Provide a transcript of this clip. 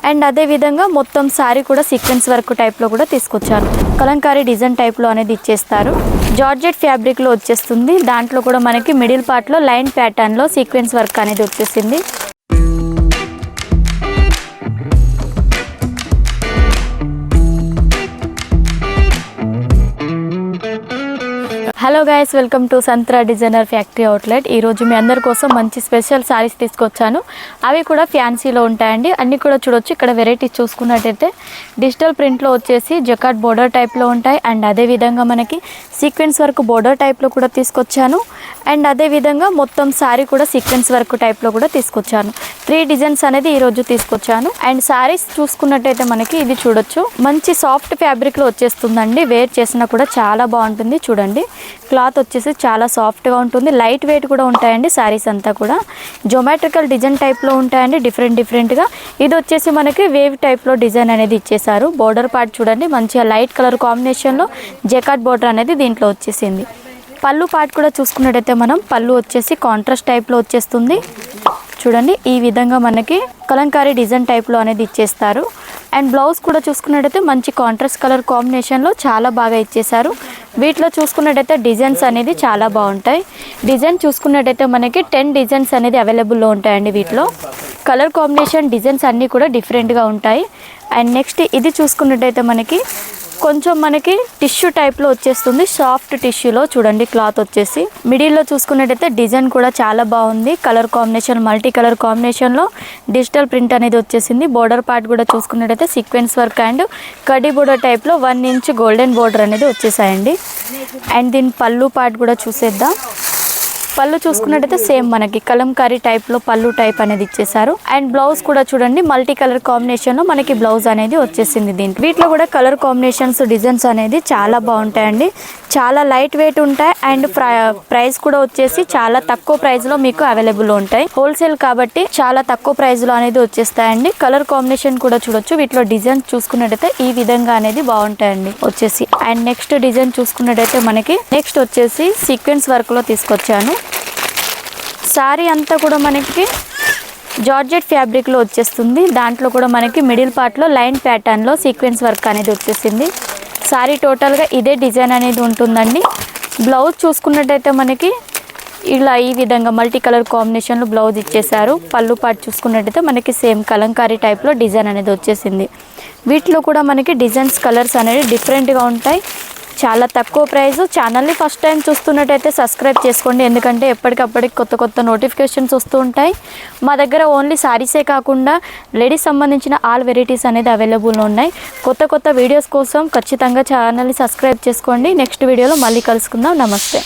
And అదే విధంగా మొత్తం సారీ కూడా సీక్వెన్స్ వర్క్ టైప్లో కూడా తీసుకొచ్చాను. కలంకారీ డిజైన్ టైప్లో అనేది ఇచ్చేస్తారు. జార్జెట్ ఫ్యాబ్రిక్లో వచ్చేస్తుంది. దాంట్లో కూడా మనకి మిడిల్ పార్ట్లో లైన్ ప్యాటర్న్లో సీక్వెన్స్ వర్క్ అనేది వచ్చేసింది. Hello guys, welcome to Santra designer factory outlet. ఈరోజు మీ అందరి కోసం మంచి స్పెషల్ సారీస్ తీసుకొచ్చాను. అవి కూడా ఫ్యాన్సీలో ఉంటాయండి. అన్నీ కూడా చూడొచ్చు. ఇక్కడ వెరైటీస్ చూసుకున్నట్టయితే డిజిటల్ ప్రింట్లో వచ్చేసి జకాట్ బోర్డర్ టైప్లో ఉంటాయి. అండ్ అదేవిధంగా మనకి సీక్వెన్స్ వర్క్ బోర్డర్ టైప్లో కూడా తీసుకొచ్చాను. అండ్ అదేవిధంగా మొత్తం సారీ కూడా సీక్వెన్స్ వర్క్ టైప్లో కూడా తీసుకొచ్చాను. 3 డిజైన్స్ అనేది ఈరోజు తీసుకొచ్చాను. అండ్ సారీస్ చూసుకున్నట్టయితే మనకి ఇది చూడొచ్చు, మంచి సాఫ్ట్ ఫ్యాబ్రిక్లో వచ్చేస్తుందండి. వేర్ చేసినా కూడా చాలా బాగుంటుంది. చూడండి, క్లాత్ వచ్చేసి చాలా సాఫ్ట్గా ఉంటుంది. లైట్ వెయిట్ కూడా ఉంటాయండి. శారీస్ అంతా కూడా జోమెట్రికల్ డిజైన్ టైప్లో ఉంటాయండి, డిఫరెంట్గా. ఇది వచ్చేసి మనకి వేవ్ టైప్లో డిజైన్ అనేది ఇచ్చేసారు. బోర్డర్ పార్ట్ చూడండి, మంచిగా లైట్ కలర్ కాంబినేషన్లో జకాట్ బోర్డర్ అనేది దీంట్లో వచ్చేసింది. పళ్ళు పార్ట్ కూడా చూసుకున్నట్టయితే మనం పళ్ళు వచ్చేసి కాంట్రాస్ట్ టైప్లో వచ్చేస్తుంది. చూడండి, ఈ విధంగా మనకి కలంకారీ డిజైన్ టైప్లో అనేది ఇచ్చేస్తారు. అండ్ బ్లౌజ్ కూడా చూసుకున్నట్టయితే మంచి కాంట్రాస్ట్ కలర్ కాంబినేషన్లో చాలా బాగా ఇచ్చేసారు. వీటిలో చూసుకున్నట్టయితే డిజైన్స్ అనేది చాలా బాగుంటాయి. డిజైన్ చూసుకున్నట్టయితే మనకి 10 డిజైన్స్ అనేది అవైలబుల్లో ఉంటాయండి. వీటిలో కలర్ కాంబినేషన్ డిజైన్స్ అన్నీ కూడా డిఫరెంట్గా ఉంటాయి. అండ్ నెక్స్ట్ ఇది చూసుకున్నట్టయితే మనకి కొంచెం మనకి టిష్యూ టైప్లో వచ్చేస్తుంది. సాఫ్ట్ టిష్యూలో చూడండి, క్లాత్ వచ్చేసి మిడిల్లో చూసుకున్నట్టయితే డిజైన్ కూడా చాలా బాగుంది. కలర్ కాంబినేషన్ మల్టీ కలర్ కాంబినేషన్లో డిజిటల్ ప్రింట్ అనేది వచ్చేసింది. బోర్డర్ పార్ట్ కూడా చూసుకున్నట్టయితే సీక్వెన్స్ వర్క్ అండ్ కడ్డీ బోర్డర్ టైప్లో 1 ఇంచ్ గోల్డెన్ బోర్డర్ అనేది వచ్చేసాయండి. అండ్ దీని పళ్ళు పార్ట్ కూడా చూసేద్దాం. పళ్ళు చూసుకున్నట్టయితే సేమ్ మనకి కలంకారీ టైప్లో పళ్ళు టైప్ అనేది ఇచ్చేసారు. అండ్ బ్లౌజ్ కూడా చూడండి, మల్టీ కలర్ కాంబినేషన్లో మనకి బ్లౌజ్ అనేది వచ్చేసింది. దీంట్లో వీటిలో కూడా కలర్ కాంబినేషన్స్ డిజైన్స్ అనేది చాలా బాగుంటాయండి. చాలా లైట్ వెయిట్ ఉంటాయి. అండ్ ప్రైస్ కూడా వచ్చేసి చాలా తక్కువ ప్రైస్లో మీకు అవైలబుల్ ఉంటాయి. హోల్సేల్ కాబట్టి చాలా తక్కువ ప్రైస్లో అనేది వచ్చేస్తాయండి. కలర్ కాంబినేషన్ కూడా చూడొచ్చు. వీటిలో డిజైన్ చూసుకున్నట్టయితే ఈ విధంగా అనేది బాగుంటాయండి వచ్చేసి. అండ్ నెక్స్ట్ డిజైన్ చూసుకున్నట్టయితే మనకి నెక్స్ట్ వచ్చేసి సీక్వెన్స్ వర్క్లో తీసుకొచ్చాను. సారీ అంతా కూడా మనకి జార్జెట్ ఫ్యాబ్రిక్లో వచ్చేస్తుంది. దాంట్లో కూడా మనకి మిడిల్ పార్ట్లో లైన్ ప్యాటర్న్లో సీక్వెన్స్ వర్క్ అనేది వచ్చేసింది. సారీ టోటల్గా ఇదే డిజైన్ అనేది ఉంటుందండి. బ్లౌజ్ చూసుకున్నట్టయితే మనకి ఇలా ఈ విధంగా మల్టీ కలర్ కాంబినేషన్లో బ్లౌజ్ ఇచ్చేసారు. పళ్ళు పార్ట్ చూసుకున్నట్టయితే మనకి సేమ్ కలంకారీ టైప్లో డిజైన్ అనేది వచ్చేసింది. వీటిలో కూడా మనకి డిజైన్స్ కలర్స్ అనేవి డిఫరెంట్గా ఉంటాయి. చాలా తక్కువ ప్రైస్. ఛానల్ని ఫస్ట్ టైం చూస్తున్నట్టయితే సబ్స్క్రైబ్ చేసుకోండి, ఎందుకంటే ఎప్పటికప్పటికి కొత్త నోటిఫికేషన్స్ వస్తూ ఉంటాయి. మా దగ్గర ఓన్లీ సారీసే కాకుండా లేడీస్ సంబంధించిన ఆల్ వెరైటీస్ అనేది అవైలబుల్ ఉన్నాయి. కొత్త వీడియోస్ కోసం ఖచ్చితంగా ఛానల్ని సబ్స్క్రైబ్ చేసుకోండి. నెక్స్ట్ వీడియోలో మళ్ళీ కలుసుకుందాం. నమస్తే.